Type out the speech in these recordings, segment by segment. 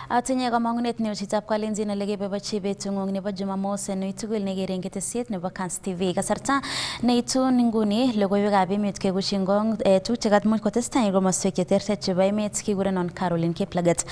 Atinye kamang'unet neo chitab Kalenjin ole keboiboichi betung'ung nebo Jumamos en tugul nekeren ketesiet nebo Kans TV. Kasarta neitun nguni logoiwekab emet kegushin gong tuguk chekamuch kotestai en komoswek cheterter chebo emet kikurenon Caroline Kiplagat.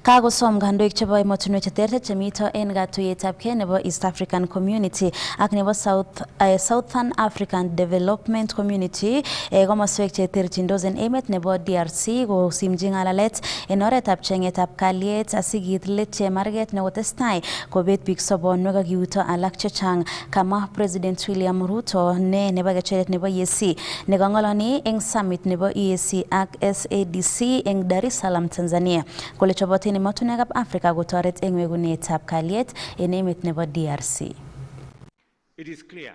Kakosom kandoik chebo emotinwek cheterter chemito en katuiyetabkei nebo East African Community ak nebo Southern African Development Community komoswek cheterchindos en emet nebo DRC kosimchi ng'alalet en oretab chengetab kalyet asikit let chemarget nekotestai kobet biik sobonwek ak kiuto alak chechang. Kama President William Ruto nebo kecheret nebo EAC nekang'oloni eng summit nebo EAC ak SADC eng Dar es Salaam, Tanzania kole chobotin emotinwekab Afrika kotoret eng wegunetab kalyet en emet nebo DRC. It is clear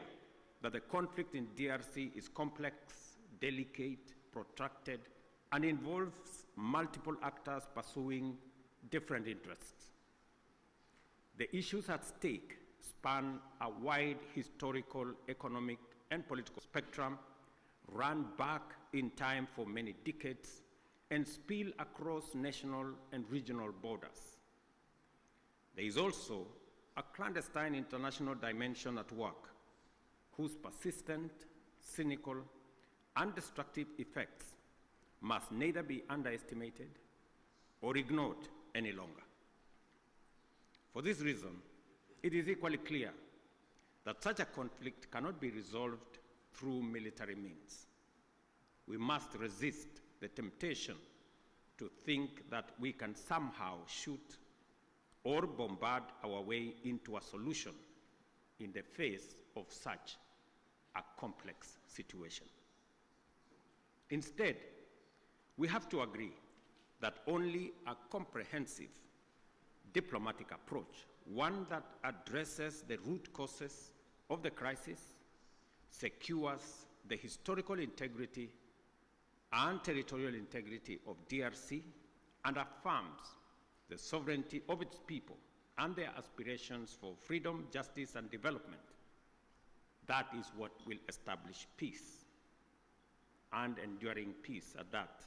that the conflict in DRC is complex, delicate, protracted, and involves multiple actors pursuing different interests. The issues at stake span a wide historical, economic, and political spectrum, run back in time for many decades, and spill across national and regional borders. There is also a clandestine international dimension at work, whose persistent, cynical, and destructive effects must neither be underestimated or ignored any longer. For this reason, it is equally clear that such a conflict cannot be resolved through military means. We must resist the temptation to think that we can somehow shoot or bombard our way into a solution in the face of such a complex situation. Instead, we have to agree that only a comprehensive diplomatic approach, one that addresses the root causes of the crisis, secures the historical integrity and territorial integrity of DRC, and affirms the sovereignty of its people and their aspirations for freedom, justice, and development. That is what will establish peace, and enduring peace at that,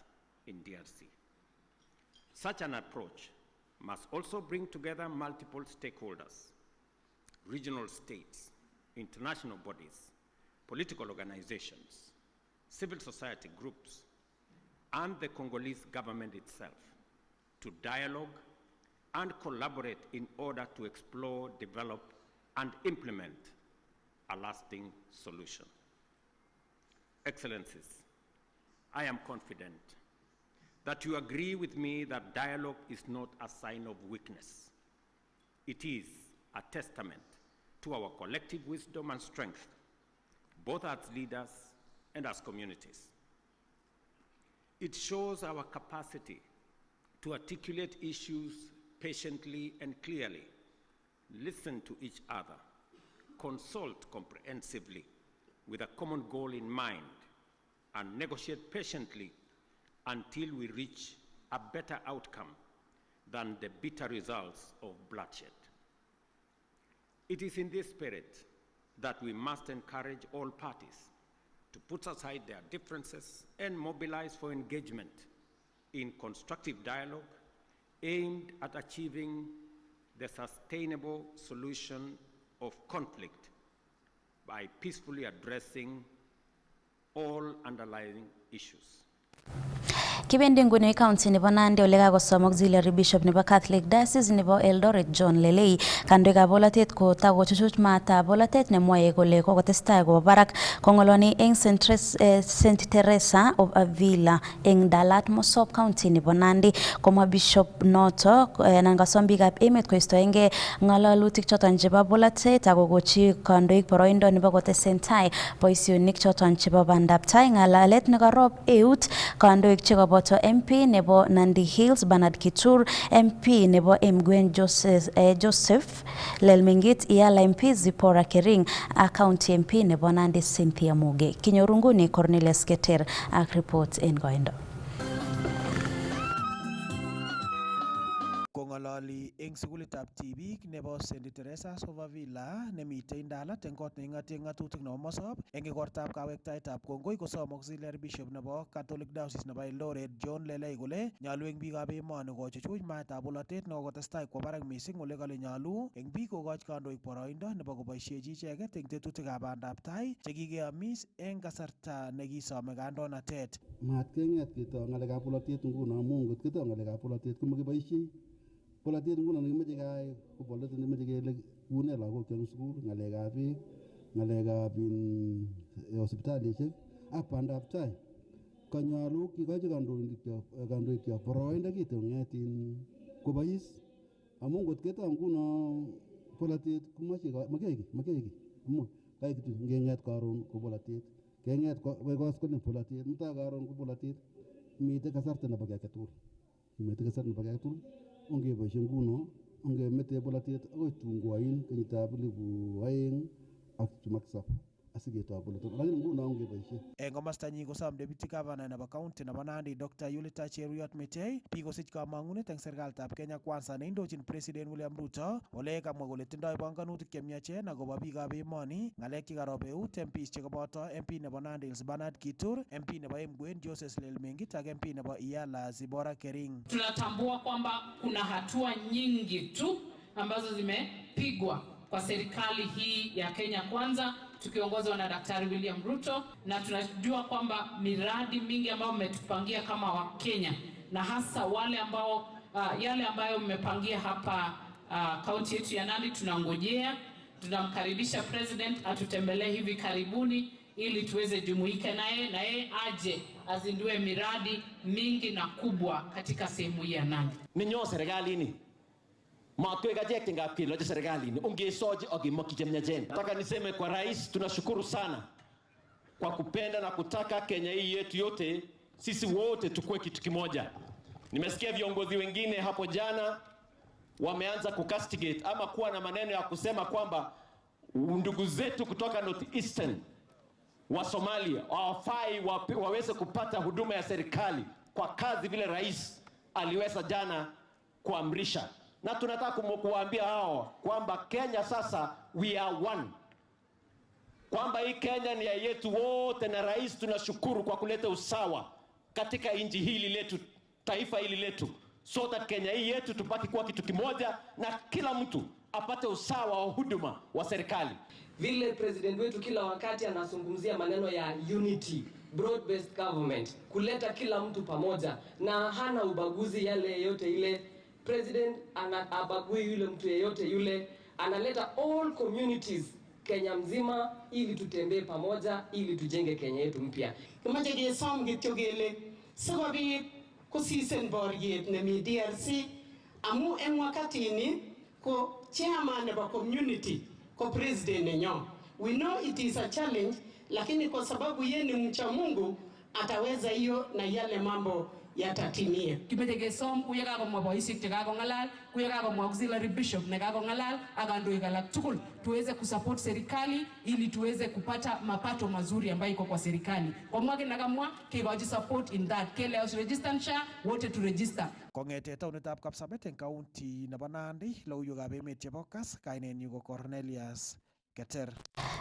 in DRC. Such an approach must also bring together multiple stakeholders, regional states, international bodies, political organizations, civil society groups, and the Congolese government itself to dialogue and collaborate in order to explore, develop, and implement a lasting solution. Excellencies, I am confident that you agree with me that dialogue is not a sign of weakness. It is a testament to our collective wisdom and strength, both as leaders and as communities. It shows our capacity to articulate issues patiently and clearly, listen to each other, consult comprehensively with a common goal in mind, and negotiate patiently until we reach a better outcome than the bitter results of bloodshed. It is in this spirit that we must encourage all parties to put aside their differences and mobilize for engagement in constructive dialogue aimed at achieving the sustainable solution of conflict by peacefully addressing all underlying issues. Kibendi nguni county nebo Nandi ole kakosom auxiliary bishop nebo Catholic Diocese nebo Eldoret John Lelei kandoikab bolotet ko takochuchuch maatab bolotet nemwoe kole kokotestai koba barak kong'oloni eng St. Teresa of Avila eng Dalat Mosop County nebo Nandi komwa bishop noto anan kasom biikab emet koistoengei ng'alalutik choton chebo bolotet akokochi kandoik boroindo nebo kotesentai boisionik choton chebo bandaptai. Ng'alalet nekarob eut kandoik chekoboto MP nebo Nandi Hills Bernard Kitur, MP nebo Mgwen Joseph Lelmingit, Iyala MP Zipporah Kering ak County MP nebo Nandi Cynthia Muge. Kinyoru nguni Cornelius Keter ak report en koindo. ngololi eng sukulitab tibik nebo St. Teresa's Overvilla nemitei Ndalat eng kot neing'ate ng'atutik nebo Mosop eng igortab kawektaetab kongoi kosom auxiliary bishop nebo Catholic Diocese nebo Eldoret John Lelei kole nyalu eng biikab emoni kochuchuch mwaetab bolotet nekokotestai kwo barak mising ole kale nyalu eng biik kokoch kandoik boroindo nebo koboisiechi icheket eng tetutikab bandab tai chekikeamis eng kasarta nekisome kandoinatet. Mat keng'et keto ng'alekab bolotet nguno amu ngot keto ng'alekab bolotet komakiboisie. Bolotet nguno nekimeche keyai ko bolotet nekimeche kele une lagok eng sukul, ng'alekab beek, ng'alekab hospitalishek ak bandab tai. Kanyalu kikochi kandoikyok boroindo kitong'et kobois amu ngot keto nguno bolotet komache makei amu kai kitu ngeng'et karon ko bolotet. Keng'et koskolen bolotet, mutai karon ko bolotet. Mitei kasarta nebo kiy agetugul. Mitei kasarta nebo kiy agetugul. Ongeboisie nguno, ongemete bolotet akoi tun koain kenyitab 2027 asiketoi bolotet. Lakini nguno ongeboisie. Eng komostanyi kosom Deputy Governor nebo County nebo Nandi Dr. Yulita Cheruyot Mitei biik kosich kamang'unet eng serikalitab Kenya Kwanza neindochin President William Ruto ole kamwa kole tindoi panganutik chemiachen akobo biikab emoni, ng'alek chekarob eut MPs chekaboto MP nebo Nandi Hills Bernard Kitur, MP nebo Emgwen Joseph Lelmengit ak MP nebo Iyala Zibora Kering. Tunatambua kwamba kuna hatua nyingi tu ambazo zimepigwa kwa serikali hii ya Kenya Kwanza tukiongozwa na Daktari William Ruto, na tunajua kwamba miradi mingi ambayo mmetupangia kama wa Kenya na hasa wale ambao yale ambayo mmepangia hapa kaunti yetu ya Nandi tunangojea. Tunamkaribisha President atutembelee hivi karibuni ili tuweze jumuika naye na yeye aje azindue miradi mingi na kubwa katika sehemu hii ya Nandi. Ninyo serikalini matwe gajek ngap kilo cha serikalini ungesoje ogimoki chemnyajen. Nataka niseme kwa rais tunashukuru sana kwa kupenda na kutaka Kenya hii yetu yote sisi wote tukue kitu kimoja. Nimesikia viongozi wengine hapo jana wameanza kukastigate ama kuwa na maneno ya kusema kwamba ndugu zetu kutoka North Eastern wa Somalia hawafai waweze kupata huduma ya serikali kwa kazi vile rais aliweza jana kuamrisha. Na tunataka kuwaambia hao kwamba Kenya sasa we are one. Kwamba hii Kenya ni ya yetu wote, na rais tunashukuru kwa kuleta usawa katika nchi hili letu, taifa hili letu. So that Kenya hii yetu tupaki kuwa kitu kimoja na kila mtu apate usawa wa huduma wa serikali. Vile president wetu kila wakati anazungumzia maneno ya unity, broad based government, kuleta kila mtu pamoja na hana ubaguzi yale yote ile. President anabagui yule mtu yeyote yule, analeta all communities Kenya mzima ili tutembee pamoja, ili tujenge Kenya yetu mpya. Kimache kesom kityo kele sikobit kosisen boriet nemi DRC amu eng wakati ini ko chairman nebo community ko president nenyo. We know it is a challenge, lakini kwa sababu yeye ni mcha Mungu ataweza hiyo na yale mambo yatatimia. Kimeche kesom kuye kakomwa boisiek chekakong'alal, kuye kakomwa auxiliary bishop nekakong'alal ak kandoik alak tugul tuweze kusupport serikali ili tuweze kupata mapato mazuri ambayo iko kwa serikali. Kwa mwaka nakamwa kekochi support in that. Kele house register SHA wote to register. Kong'ete taonitab Kapsabet eng county nebo Nandi, logoiwekab emet chebo Kass, kainenyu ko Cornelius Keter.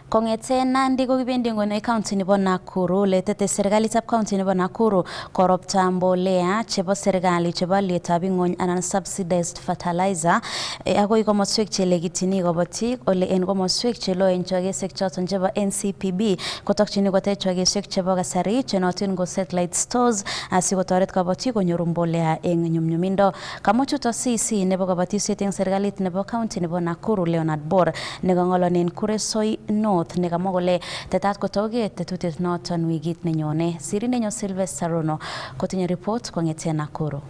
Kong'ete Nandi ko kibendi ngone county nebo Nakuru letete serikalitab county nebo Nakuru koropta mbolea chebo serikali chebo alyetab ing'ony anan subsidized fertilizer akoi komoswek chelekitini kobotik ole en komoswek cheloen chokesiek choton chebo NCPB kotokchini kotech chokesiek chebo kasari chenotin ko satellite stores asikotoret kobotik konyoru mbolea eng nyumnyumindo. Kamwa chuto CC nebo kabatisiet eng serikalit nebo county nebo Nakuru Leonard Bor nekang'olonen Kuresoi North nekamwa kole tetat kotauge tetutiet noton wikit nenyone. Sirindenyo Sylvester Rono kotinye report kong'ete Nakuru.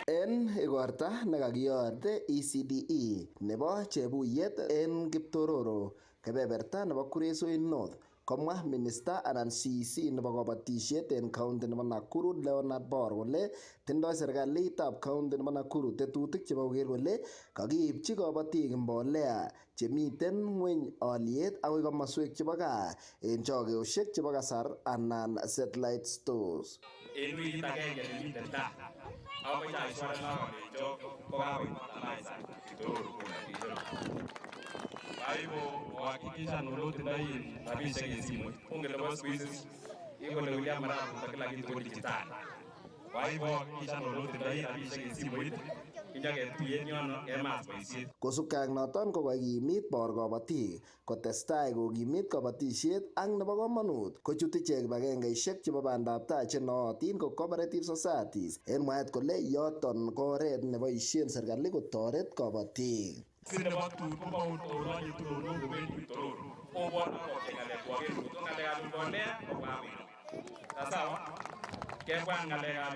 En igorta nekakiyot ECDE nebo chebuyet en Kiptororo kebeberta nebo Kuresoi North Komwa minister anan CEC nebo kabatisiet en county nebo Nakuru Leonard Bor kole tindoi serikalitab county nebo Nakuru tetutik chebo koker kole kakiipchi kabatik mbolea chemiten ngweny aliet akoi komoswek chebo gaa en chogeosiek chebo kasar anan satellite stores. En wikit agenge nemiten taa amoche aiswaran akolenjo kokakoit fertilizer Kitoror kuna Aibu kuhakikisha nulotindoi rabisiek en simoit. Onge nebo siku hizi iko na William Ruto kila kitu kwa dijitali. Kwa hivyo hakikisha nulotindoi rabisiek en simoit inyaketuyen yono emas boisiet. Kosubkei ak noton ko kakimit Bor kabatik kotestai kokimit kabatisiet ak nebo komonut kochut ichek kibagengeisiek chebo bandaptai chenootin ko cooperative societies en mwaet kole yoton ko oret neboisien serikali kotoret kabatik. Sine batu kuba utoronyi tulonu kubetu Toror. Obwa kwa ngale kwa getu ngale ya mbolea kwa wino. Sawa. Kebwa ngale ya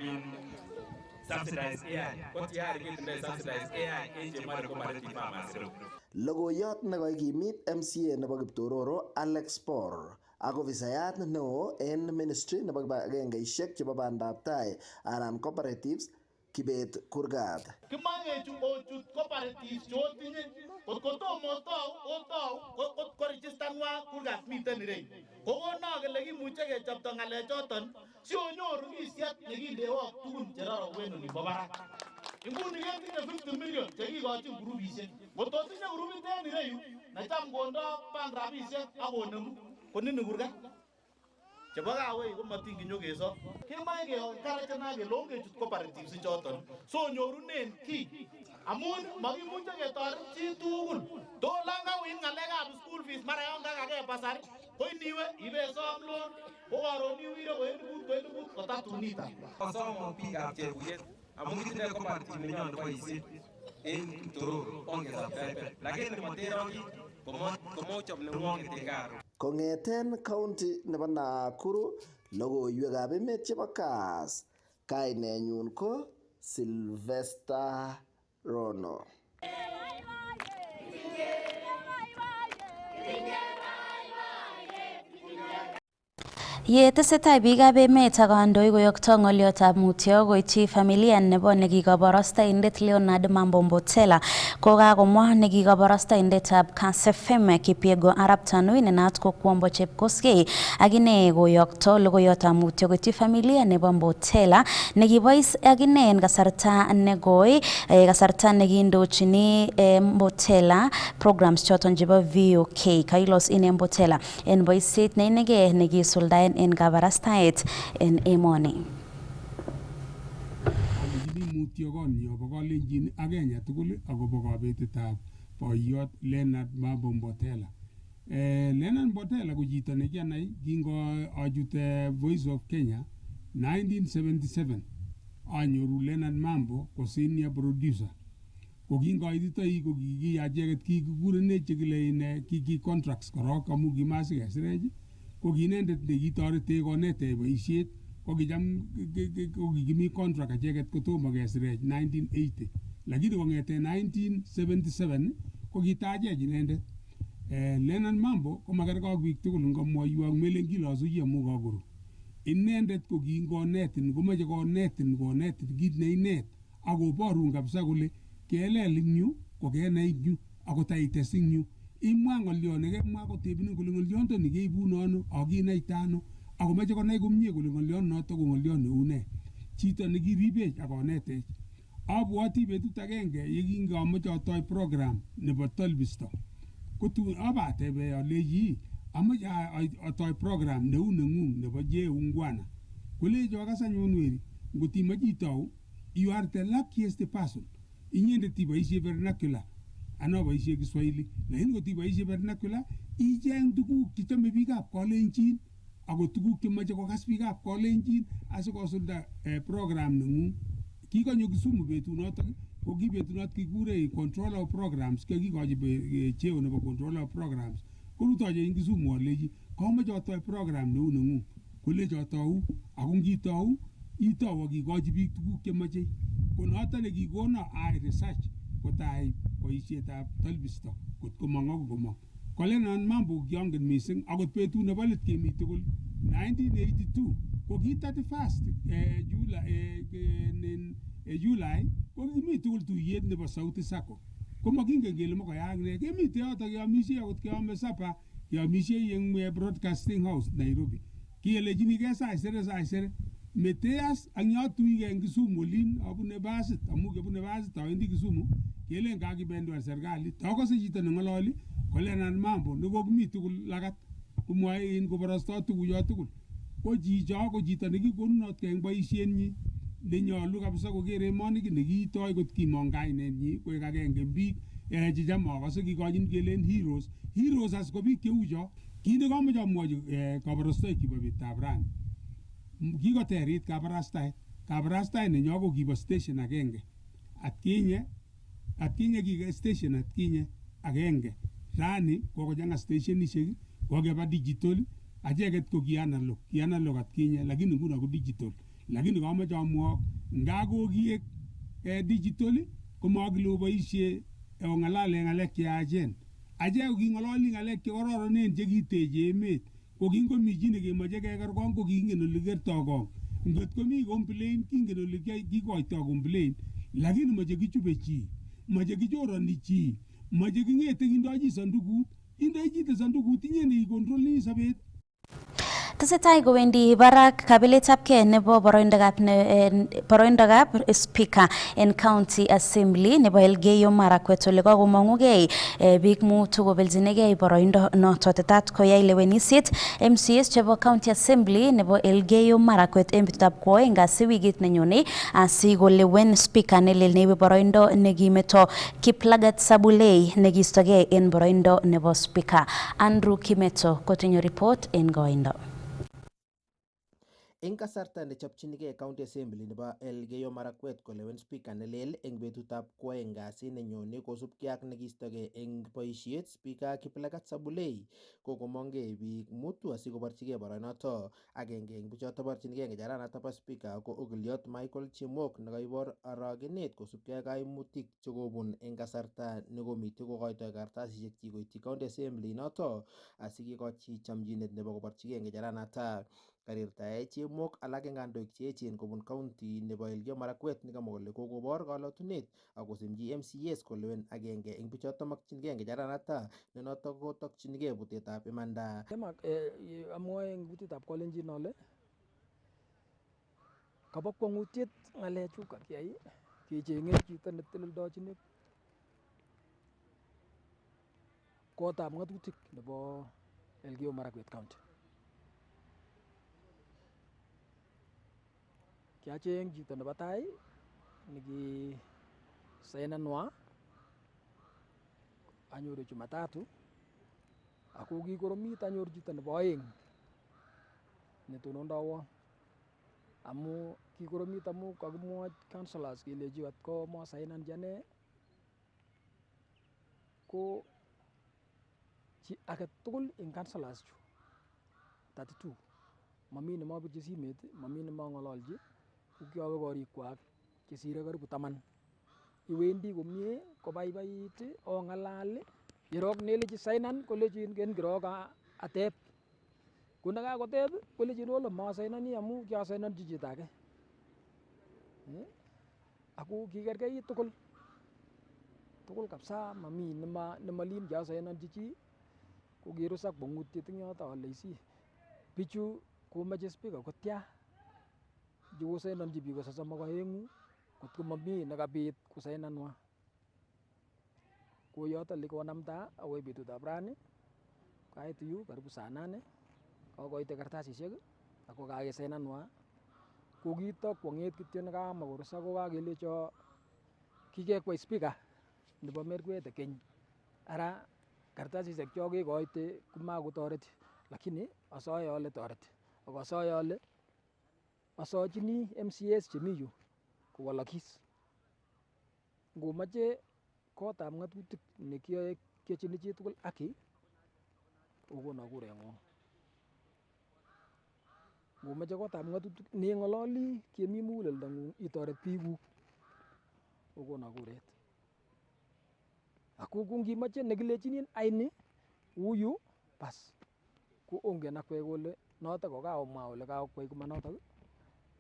subsidized AI. Kwa tayari kitu ndio subsidized AI nje mara kwa mara farmers. Logoiyot nekakimit MCA nebo Kiptororo Alex Bor ak ofisayat neo en ministry nebo kibagengeisiek chebo bandaptai anan cooperatives Kibet Kurgat. Kimangechu ochut cooperatives chotinye kotomo otau koregistanwa Kurgat miten irei. Kokono kele kimuche kechopto ngalechoton si onyoru kisiat nekindewok tugun cherorowen olibo barak. Inguni ketinye 50 million chekikochin grupisiek. Ngototinye grupit en ireyu nacham kondo bank rabisiek ak konemu konini Kurgat. Chebo kawei komatingi nyokeso. Kemae kekarachana kelongechut cooperatives choton so nyorunen ki. Amun makimuche ketoret chi tugul. To langa win ngalekab school fees mara yon kakake basari ko iniwe ibesom loan ko karon iwire ko kotatunita. Kosomo biikab chebuyet amun kitindoi cooperative nenyon neboisie en Toror onge subscribe. Lakini materongi komochop nengwonget en karo. Kongeten county nebo Nakuru logoiwekab emet chebo Kass. Kainenyun ko Sylvester Rono. Ye tesetai biikab emet ak kandoik koyokto ng'oliotab mutyo koityi familia nebo nekikoborostoindet Leonard Mambo Mbotela ko kakomwa nekikoborostoindetab Kass FM Kipyego Arap Tanui nenaat ko Kwombo Chepkosgei akine koyokto logoiyotab mutyo koityi familia nebo Mbotela nekibois akine en kasarta negoi kasarta nekindochini Mbotela programs choton chebo VOK kailos ine Mbotela en boisiet neinege nekisuldaen en kabarastaet en emoni. Mutyo konyo bo kalenjin agenge tugul akobo kabetetab boiyot Leonard Mambo Mbotela. Leonard Mbotela ko chito nekianai kingo achute Voice of Kenya 1977. Anyoru Leonard Mambo ko senior producer. Ko kingoititoi ko kikiyacheket kikurenech chekile ine kiki contracts korok amu kimasikesirech. Ko kinendet nekitorete konete boisiet ko kicham ko kikimi contract acheket kotomo kesirech 1980 lakini kongete 1977 ko kitachech inendet. Leonard Mambo ko makergei ak biik tugul ngomwoiwok melen kilosu chi amu kakuru. Inendet ko kingonetin komoche konetin kit neinet akoborun kabisa kole kelel ing yu ko kenai ing yu ako taites ing yu. Imwa ng'olyon nekemwa kotebinin kole ng'olyondoni keibuno ano akinaita ano akomoche konai komie kole ng'olyon noto ko ng'olyon neu ne. Chito nekiribech akonetech. Abwoti betut agenge yekingamoche atoi program nebo Tolbisto. Kotun abatebe aleji amoche atoi program neu neng'ung nebo Je Ungwana. Kolejo akasanyun weri ngotimoche itou you are the luckiest person. Inyendet iboisie vernacular ana boisie Kiswahili lakini kotiboisie vernacular icheng tuguk chechome biikab Kalenjin ako tuguk chemoche kokas biikab Kalenjin asikosulda program neng'ung. Kikonyo Kisumu betunoto ko ki betunot kikure controller of programs kikikochi cheo nebo controller of programs korutoche ing Kisumu aleji komoche atoi program neu neng'ung kolecho tou ako ngitou itou akikochi biik tuguk chemoche ko noto nekikono ai research kotai boisietab Tolbisto kot komong ako komong kolenan mambo kiongen missing akot betut nebo let kemi tugul 1982 ko ki 31st July ko kimi tugul tuyet nebo Sauti Sacco ko makingen kele mokoyaak ne kemite yotok keamisie akot keame sapa keamisie eng Broadcasting House Nairobi kielejinigei saisere Meteas ang yatuige eng Kisumu olin abune basit amu kebune basit awendi Kisumu kelen kakibendwa serikali takose chito nengololi kolenan mambo nekokimi tugul lagat kumwae in koborosto tuguyo tugul ko chicho ko chito nekikonunot eng boisienyi nenyolu kabisa koker emoni nekiitoi kot kimong kainenyi koek agenge biik chicham akose kikochin kelen heroes as ko biik cheu cho kit nekamoche amwochi kabarastoik chebo betutab rani kikoterit kabarastaet nenyo ko kibo station agenge atkinye kike station agenge rani kokochanga stationishek kokeba digital acheket ko ki analog atkinye lakini nguno ko digital lakini kamoche amwok ngakokiek digital komakile boisie ongalale ngalek cheyachen achek kokingololi ngalek chekororonen chekiteche emet kokingomi chi nekemoche keker kong ko kingen ole kertoi kong ngot komi complain kingen ole kikoitoi complain lakini moche kichube chi moche kichoroni chi moche kingete kindoi chi sandukut indoi chito sandukut inye neikontrolini sobet. Tesetai kowendi barak kabiletabgei nebo boroindab speaker en county assembly nebo Elgeyo Marakwet ole kakomong'ugei biik mutu kobeljinigei boroindo noto tetat koyai lewenisiet MCAs chebo county assembly nebo Elgeyo Marakwet en betutab kwoeng kasi wikit nenyone asikolewen speaker nelel neibe boroindo nekimeto Kiplagat Sabulei nekistogei en boroindo nebo speaker. Andrew Kimeto kotinye report en goindo. Eng kasarta nechopchinigei County Assembly nebo Elgeyo Marakwet kolewen speaker nelel eng betutab kwoeng kasi nenyone kosubkei ak nekiistogei eng boisiet speaker Kiplagat Sabulei kokomongei biik mutu asikoborchigei boroinoto. Agenge eng bichoto borchinigei ngecheranoto bo speaker ko Ogiliot Michael Chemok nekaibor arogenet kosubkei ak kaimutik chekobun eng kasarta nekomite kokoitoi kartasisiek chi koityi County Assembly noto asikikochi chamchinet nebo koborchigei ngecheranoto. Karirtae Chemok alak eng kandoik cheechen kobun county nebo Elgeyo Marakwet nekamwa kole kokobor kalotunet akosimchi MCAs kolewen agenge eng bichoto makchinigei ngecheranoto ne noto kotokchinigei butetab imanda. Amwoe eng kutitab Kalenjin ale kabo kwangutiet ngalechu kakiyai kechenge chito neteleldojin kotab ngatutik nebo Elgeyo Marakwet County. Kiacheng chito nebo tai niki sainanwa anyoru Jumatatu ako kikoromit anyoru chito nebo oeng netonondowon amu kikoromit amu kakimwochi councillors kelechi atko mosainanchi ane ko chi age tugul eng councillors chu 32 mami nemabirchi simet mami nemang'ololchi kiowe korikwak chesire karibu 10 iwendi komie kobaibait ong'alal yerok nelechi sainan kolechin ken kirok ateb ko nekakoteb kolechin ole masainani amu kiasainanchi chito age ako kikerkeit tugul kabisa mami nemalin kiasainanchi chi ko kirusak bongutiet eng yoto ale isi bichu komache speaker kotya kosainanchi biik 32 kotko mami nekabit kosainanwa ko yoto likonamta akoi betutab rani kaitu yu karibu saa 8 kakoite kartasisiek ako kakesainanwa ko kito kwong'et kityo nekamakorusa ko kakelecho kikekwai speaker nebo Merkwete keny ara kartasisiek cho kekoite komakotoreti lakini asoe ale toreti akasoe ale asochini MCAs chemi yu kowalokis ngomache kotab ng'atutik nekiyoe kiyochini chitugul haki okono kureng'ung ngomache kotab ng'atutik neng'ololi kemi muguleldong'ung itoret biikuk okono kuret ako ngimache nekilechinin aini uyu bas ko ongen akwek kole notok ko kaomwa ole kakwai kumanotok,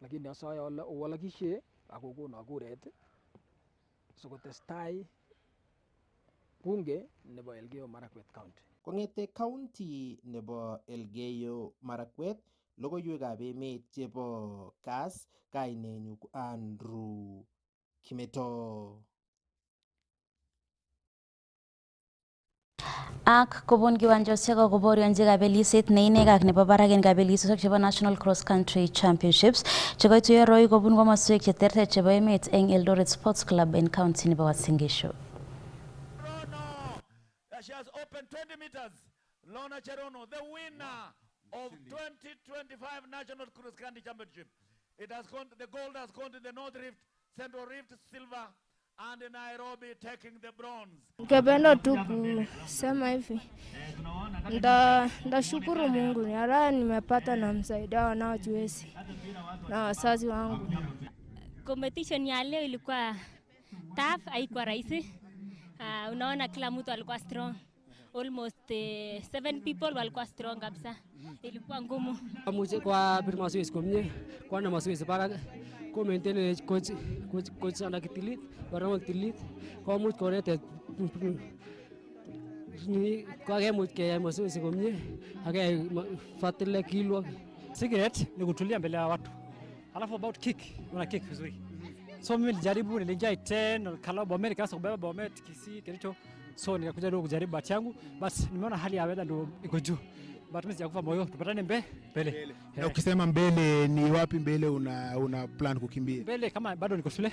lakini asoe ole owolokishe akokono kuret sikotestai bunge nebo Elgeyo Marakwet County. Kong'ete county nebo Elgeyo Marakwet, logoiwekab emet chebo Kass, kainenyu Andrew Kimeto. Ak kobun kiwanjosiek akoborionji kabeliset neinek ak nebo barak en kabelisiosiek chebo National Cross Country Championships chekoituyo roi kobun komoswek cheterter chebo emet en Eldoret Sports Club en county nebo Uasin Gishu. She has opened 20 meters. Lorna Cherono, the winner of 2025 National Cross Country Championship. It has gone. The gold has gone to the North Rift, Central Rift, silver, and Nairobi taking the bronze. Ningependa tu kusema hivi, ndashukuru Mungu yara nimepata na msaidia wanaojiwezi na wazazi wangu. Competition ya leo ilikuwa tough, haikuwa rahisi. Unaona kila mtu alikuwa strong. Almost 7 people walikuwa strong kabisa. Ilikuwa ngumu. Amuje kwa bir mazoezi komye, kwa na mazoezi barak. Ko maintain coach ana kitilit, barama kitilit. Ko much korete ni kwa game ke mazoezi komye, ake fatile kilo. Secret ni kutulia mbele ya watu. Alafu about kick, una kick vizuri. So mimi nilijaribu, nilijai 10 kala bombe nikaanza kubeba bombe tikisi kilicho, so nikakuja ndio kujaribu bahati yangu, basi nimeona hali ya weather ndio iko juu, but mimi sijakufa moyo, tupatane mbele. Na ukisema mbele ni wapi mbele una plan kukimbia? Mbele kama bado niko shule,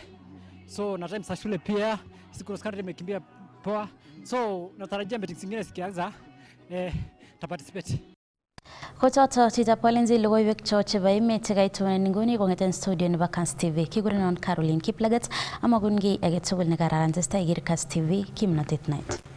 so na time za shule pia siku cross country nimekimbia poa, so natarajia meetings zingine zikianza taparticipate. Kochoto chitab kolenzi logoiwek cho chebo emet chekaitunen nguni kong'eten studio nebo Kass TV. Kigurenon Caroline Kiplagat, amagun kiy age tugul nekararan testai iker Kass TV kimnotet night.